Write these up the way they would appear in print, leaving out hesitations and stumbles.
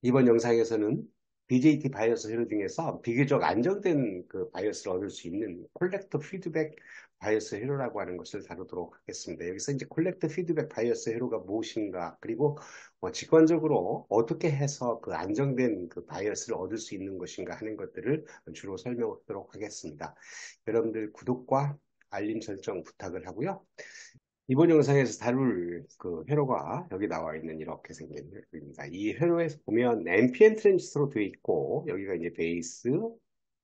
이번 영상에서는 BJT 바이어스 회로 중에서 비교적 안정된 그 바이어스를 얻을 수 있는 콜렉터 피드백 바이어스 회로라고 하는 것을 다루도록 하겠습니다. 여기서 이제 콜렉터 피드백 바이어스 회로가 무엇인가, 그리고 직관적으로 어떻게 해서 그 안정된 그 바이어스를 얻을 수 있는 것인가 하는 것들을 주로 설명하도록 하겠습니다. 여러분들 구독과 알림 설정 부탁을 하고요. 이번 영상에서 다룰 그 회로가 여기 나와 있는 이렇게 생긴 회로입니다. 이 회로에서 보면 NPN 트랜지스터로 되어 있고, 여기가 이제 베이스,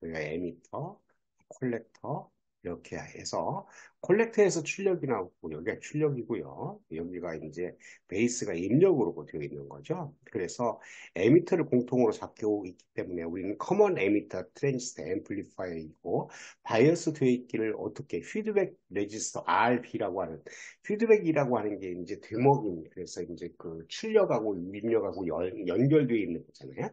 여기가 에미터, 콜렉터, 이렇게 해서 콜렉터에서 출력이 나오고, 여기가 출력이고요. 여기가 이제 베이스가 입력으로 되어 있는 거죠. 그래서 에미터를 공통으로 잡고 있기 때문에 우리는 커먼 에미터 트랜지스터 앰플리파이어이고, 바이어스 되어 있기를 어떻게 피드백 레지스터 RB라고 하는, 피드백이라고 하는 게 이제 대목입니다. 그래서 이제 그 출력하고 입력하고 연결되어 있는 거잖아요.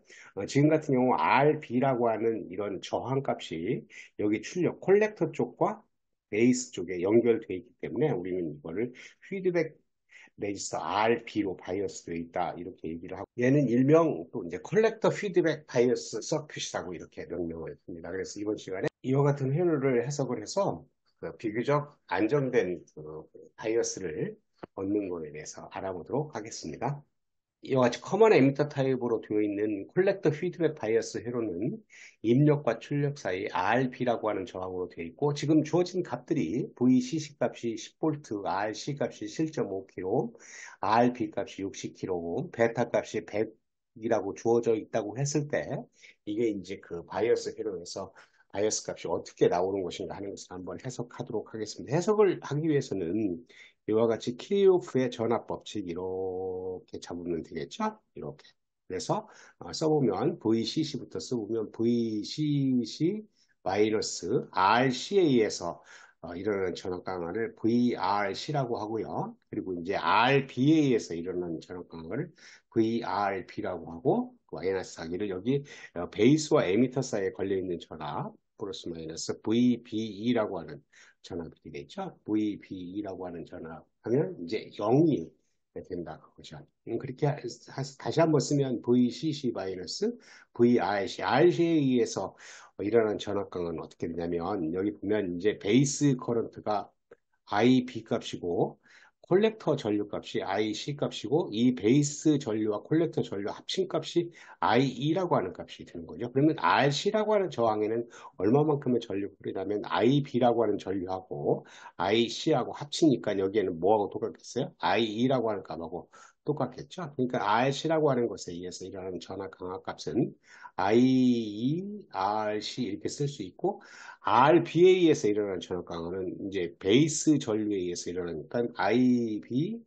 지금 같은 경우 RB라고 하는 이런 저항값이 여기 출력 콜렉터 쪽과 베이스 쪽에 연결되어 있기 때문에 우리는 이거를 피드백 레지스터 RB로 바이어스 되어 있다, 이렇게 얘기를 하고, 얘는 일명 또 이제 컬렉터 피드백 바이어스 서큐트라고 이렇게 명명을 했습니다. 그래서 이번 시간에 이와 같은 회로를 해석을 해서 그 비교적 안정된 그 바이어스를 얻는 거에 대해서 알아보도록 하겠습니다. 이와 같이 커먼 에미터 타입으로 되어 있는 콜렉터 피드백 바이어스 회로는 입력과 출력 사이 RB라고 하는 저항으로 되어 있고, 지금 주어진 값들이 VCC 값이 10V, RC 값이 7.5kΩ, RB 값이 60kΩ, 베타 값이 100이라고 주어져 있다고 했을 때, 이게 이제 그 바이어스 회로에서 바이어스 값이 어떻게 나오는 것인가 하는 것을 한번 해석하도록 하겠습니다. 해석을 하기 위해서는 이와 같이 키리오프의 전압 법칙 이렇게 잡으면 되겠죠? 이렇게. 그래서 써보면 VCC부터 써보면 VCC 마이너스 RCA에서 일어나는 전압 강화를 VRC라고 하고요. 그리고 이제 RBA에서 일어나는 전압 강화를 VRB라고 하고, 그 마이너스 하기를 여기 베이스와 에미터 사이에 걸려있는 전압 플러스 마이너스 VBE라고 하는 전압이 되겠죠. VBE라고 하는 전압 하면 이제 0이 된다 그거죠. 그렇게 다시 한번 쓰면 VCC 마이너스 VRC, RC에 의해서 일어나는 전압 강은 어떻게 되냐면, 여기 보면 이제 베이스 커런트가 IB 값이고 콜렉터 전류 값이 IC 값이고, 이 베이스 전류와 콜렉터 전류 합친 값이 IE라고 하는 값이 되는 거죠. 그러면 RC라고 하는 저항에는 얼마만큼의 전류가 흐르냐면 IB라고 하는 전류하고 IC하고 합치니까 여기에는 뭐하고 똑같겠어요? IE라고 하는 값하고 똑같겠죠. 그러니까 RC라고 하는 것에 의해서 일어나는 전압 강화 값은 IE, RC 이렇게 쓸 수 있고, RBA에서 일어나는 전압 강화는 이제 베이스 전류에 의해서 일어나니까 IB,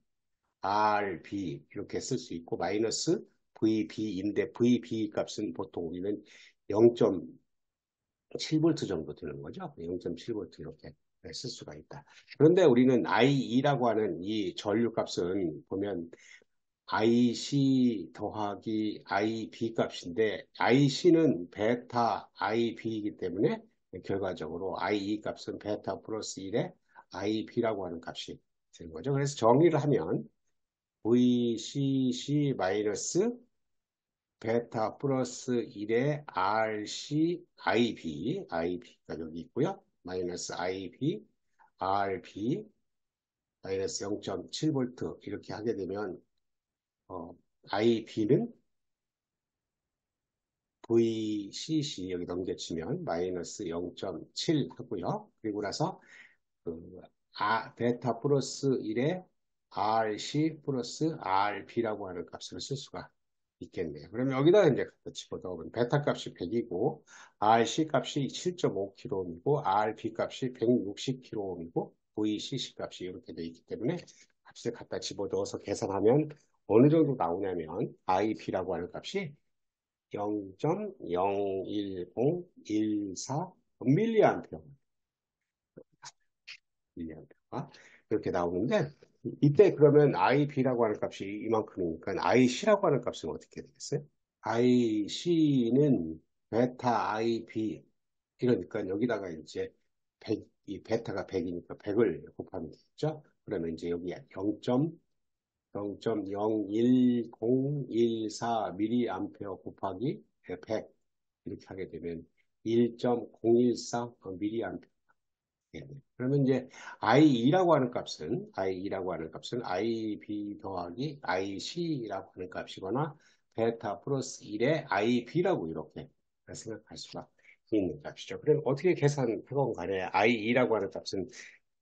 RB 이렇게 쓸 수 있고, 마이너스 VB인데 VB 값은 보통 우리는 0.7V 정도 되는 거죠. 0.7V 이렇게 쓸 수가 있다. 그런데 우리는 IE라고 하는 이 전류 값은 보면 IC 더하기 IB 값인데, IC는 베타 IB이기 때문에 결과적으로 IE 값은 베타 플러스 1에 IB라고 하는 값이 되는 거죠. 그래서 정리를 하면 VCC 마이너스 베타 플러스 1에 RC IB가 여기 있고요. 마이너스 IB, RB 마이너스 0.7V 이렇게 하게 되면 어, IB는 VCC 여기 넘겨치면 마이너스 0.7 하고요. 그리고 나서 그 베타 플러스 1에 RC 플러스 RB라고 하는 값을 쓸 수가 있겠네요. 그러면 여기다 이제 갖다 집어넣으면 베타 값이 100이고 RC 값이 7.5kΩ이고 RB 값이 160kΩ이고 VCC 값이 이렇게 되어 있기 때문에 값을 갖다 집어넣어서 계산하면 어느 정도 나오냐면 IB라고 하는 값이 0.01014 밀리암페어, 밀리암페어가 이렇게 나오는데, 이때 그러면 IB라고 하는 값이 이만큼이니까 IC라고 하는 값은 어떻게 되겠어요? IC는 베타 IB, 이러니까 여기다가 이제 100, 이 베타가 100이니까 100을 곱하면 되겠죠? 그러면 이제 여기 0.01014 mA 곱하기 100 이렇게 하게 되면 1.014 mA. 그러면 이제 I2라고 하는 값은 IB 더하기 IC라고 하는 값이거나 베타 플러스 1의 IB라고 이렇게 생각할 수가 있는 값이죠. 그럼 어떻게 계산하건 간에 I2라고 하는 값은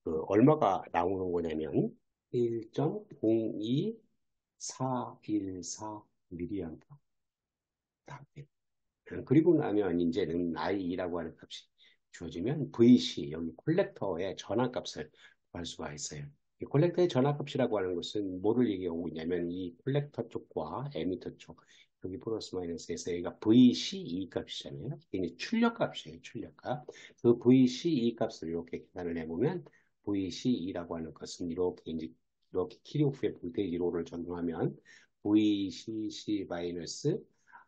그 얼마가 나오는 거냐면 1.02414 mA. 그리고 나면 이제는 I2라고 하는 값이 주어지면 VC, 여기 콜렉터의 전압값을 구할 수가 있어요. 이 콜렉터의 전압값이라고 하는 것은 뭐를 얘기하고 있냐면 이 콜렉터 쪽과 에미터 쪽, 여기 플러스 마이너스에서 여기가 VCE 값이잖아요. 이게 이제 출력값이에요, 출력값. 그 VCE 값을 이렇게 계산을 해보면 VCE라고 하는 것은 이렇게 이제 이렇게 키로프의 볼테이지로를 적용하면 VCC 마이너스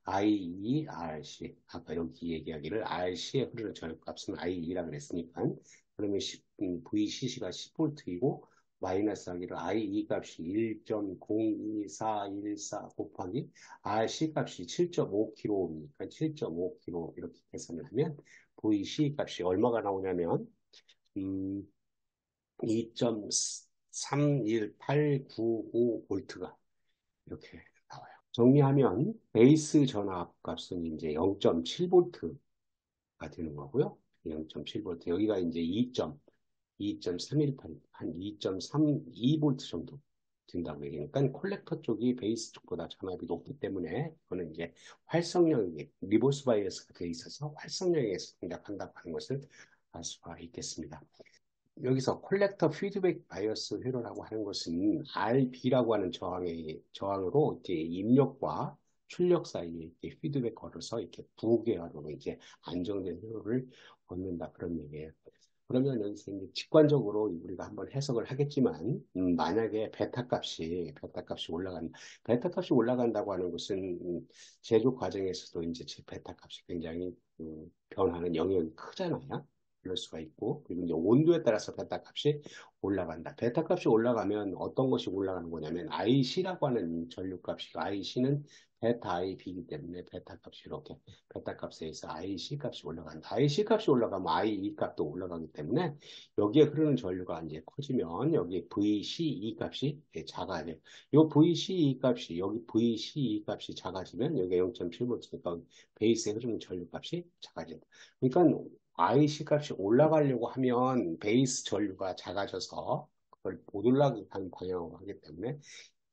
IERC, 아까 여기 얘기하기를 RC의 흐르는 전압값은 IE라 그랬으니까, 그러면 VCC가 10V이고, 마이너스 하기를 IE 값이 1.02414 곱하기 RC 값이 7.5kg니까 7.5kg 이렇게 계산을 하면 VC 값이 얼마가 나오냐면, 2.31895V가 이렇게 나와요. 정리하면 베이스 전압 값은 이제 0.7V가 되는 거고요. 0.7V. 여기가 이제 2.318, 한 2.32V 정도 된다고 얘기하니까 콜렉터 쪽이 베이스 쪽보다 전압이 높기 때문에 이거는 이제 활성력이 리버스 바이어스가 되어 있어서 활성력에서 동작한다고 하는 것을 알 수가 있겠습니다. 여기서 콜렉터 피드백 바이어스 회로라고 하는 것은 RB라고 하는 저항으로 이제 입력과 출력 사이에 이렇게 피드백 걸어서 이렇게 부계화로 이제 안정된 회로를 얻는다 그런 얘기예요. 그러면 여기서 이제 직관적으로 우리가 한번 해석을 하겠지만 만약에 베타 값이 올라간다고 하는 것은 제조 과정에서도 이제 베타 값이 굉장히 변하는 영역이 크잖아요. 그럴 수가 있고, 그리고 이제 온도에 따라서 베타 값이 올라간다. 베타 값이 올라가면 어떤 것이 올라가는 거냐면 IC라고 하는 전류 값이 IC는 베타 IB이기 때문에 베타 값이 이렇게 베타 값에 의해서 IC 값이 올라간다. IC 값이 올라가면 IE 값도 올라가기 때문에 여기에 흐르는 전류가 이제 커지면 여기 VCE 값이 작아져요. 이 VCE 값이 여기 VCE 값이 작아지면 여기 0.7V니까 베이스에 흐르는 전류 값이 작아진다. 그러니까 IC 값이 올라가려고 하면 베이스 전류가 작아져서 그걸 못 올라가는 방향으로 하기 때문에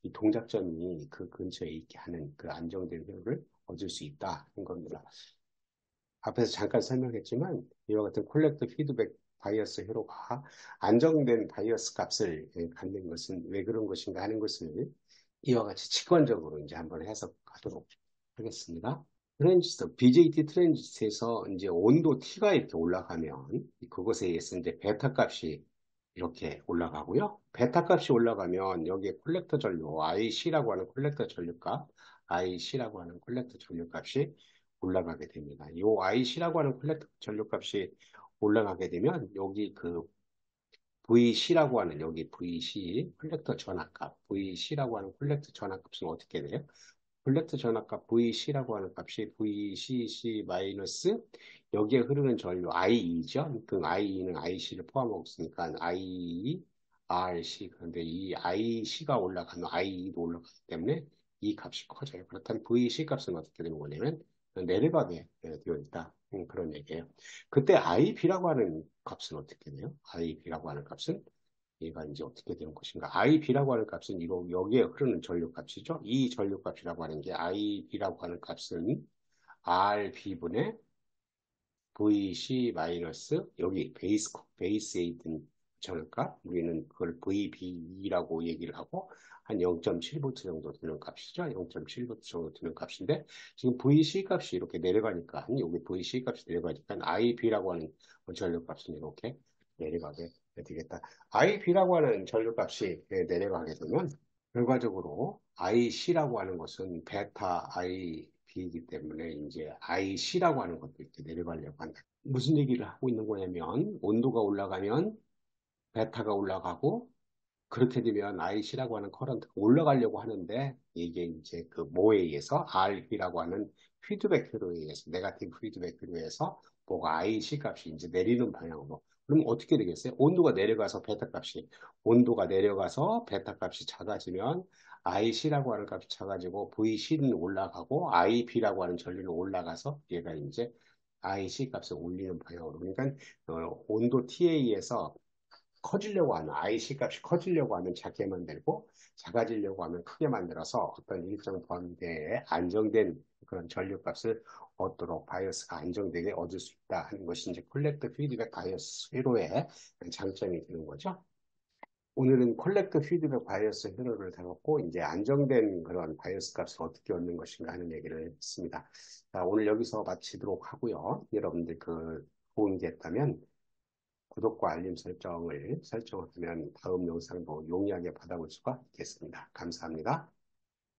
이 동작점이 그 근처에 있게 하는 그 안정된 회로를 얻을 수 있다 는 겁니다. 앞에서 잠깐 설명했지만 이와 같은 콜렉터 피드백 바이어스 회로가 안정된 바이어스 값을 갖는 것은 왜 그런 것인가 하는 것을 이와 같이 직관적으로 이제 한번 해석하도록 하겠습니다. BJT 트랜지스터에서 이제 온도 T가 이렇게 올라가면 그것에 의해서 이제 베타 값이 이렇게 올라가고요. 베타 값이 올라가면 여기에 콜렉터 전류 IC라고 하는 콜렉터 전류값, IC라고 하는 콜렉터 전류값이 올라가게 됩니다. 이 IC라고 하는 콜렉터 전류값이 올라가게 되면 여기 그 VC라고 하는 여기 VC 콜렉터 전압값, VC라고 하는 콜렉터 전압값은 어떻게 돼요? 콜렉터 전압값 VC라고 하는 값이 VCC 마이너스 여기에 흐르는 전류 IE죠. 그 IE는 IC를 포함하고 있으니까 IE, RC 그런데 이 IC가 올라가면 IE도 올라가기 때문에 이 값이 커져요. 그렇다면 VC 값은 어떻게 되는 거냐면 내려가게 되어 있다. 그런 얘기예요. 그때 IB라고 하는 값은 어떻게 돼요? IB라고 하는 값은 얘가 이제 어떻게 되는 것인가? IB라고 하는 값은 여기에 흐르는 전류값이죠. 이 전류값이라고 하는 게 IB라고 하는 값은 RB분의 VC 마이너스 여기 베이스에 있는 전압값 우리는 그걸 VB라고 얘기를 하고 한 0.7V 정도 되는 값이죠. 0.7V 정도 되는 값인데 지금 VC 값이 이렇게 내려가니까 여기 VC 값이 내려가니까 IB라고 하는 전류값은 이렇게 내려가게 되겠다. IB라고 하는 전류값이 내려가게 되면 결과적으로 IC라고 하는 것은 베타 IB이기 때문에 이제 IC라고 하는 것도 이렇게 내려가려고 한다. 무슨 얘기를 하고 있는 거냐면 온도가 올라가면 베타가 올라가고 그렇게 되면 IC라고 하는 커런트가 올라가려고 하는데 이게 이제 그 뭐에 의해서 RP라고 하는 피드백 회로에 의해서 네가티브 피드백 회로에 의해서 뭐가 IC 값이 이제 내리는 방향으로 그럼 어떻게 되겠어요? 온도가 내려가서 베타 값이 작아지면 IC라고 하는 값이 작아지고 VC는 올라가고 IP라고 하는 전류는 올라가서 얘가 이제 IC 값을 올리는 방향으로 그러니까 온도 T에 의해서 커지려고 하는 IC 값이 커지려고 하면 작게 만들고 작아지려고 하면 크게 만들어서 어떤 일정 범위대에 안정된 그런 전류값을 얻도록 바이어스가 안정되게 얻을 수 있다 하는 것이 이제 콜렉트 피드백 바이어스 회로의 장점이 되는 거죠. 오늘은 콜렉트 피드백 바이어스 회로를 다뤘고 이제 안정된 그런 바이어스 값을 어떻게 얻는 것인가 하는 얘기를 했습니다. 자, 오늘 여기서 마치도록 하고요. 여러분들 그 도움이 됐다면 구독과 알림 설정을 설정하면 다음 영상도 용이하게 받아볼 수가 있겠습니다. 감사합니다.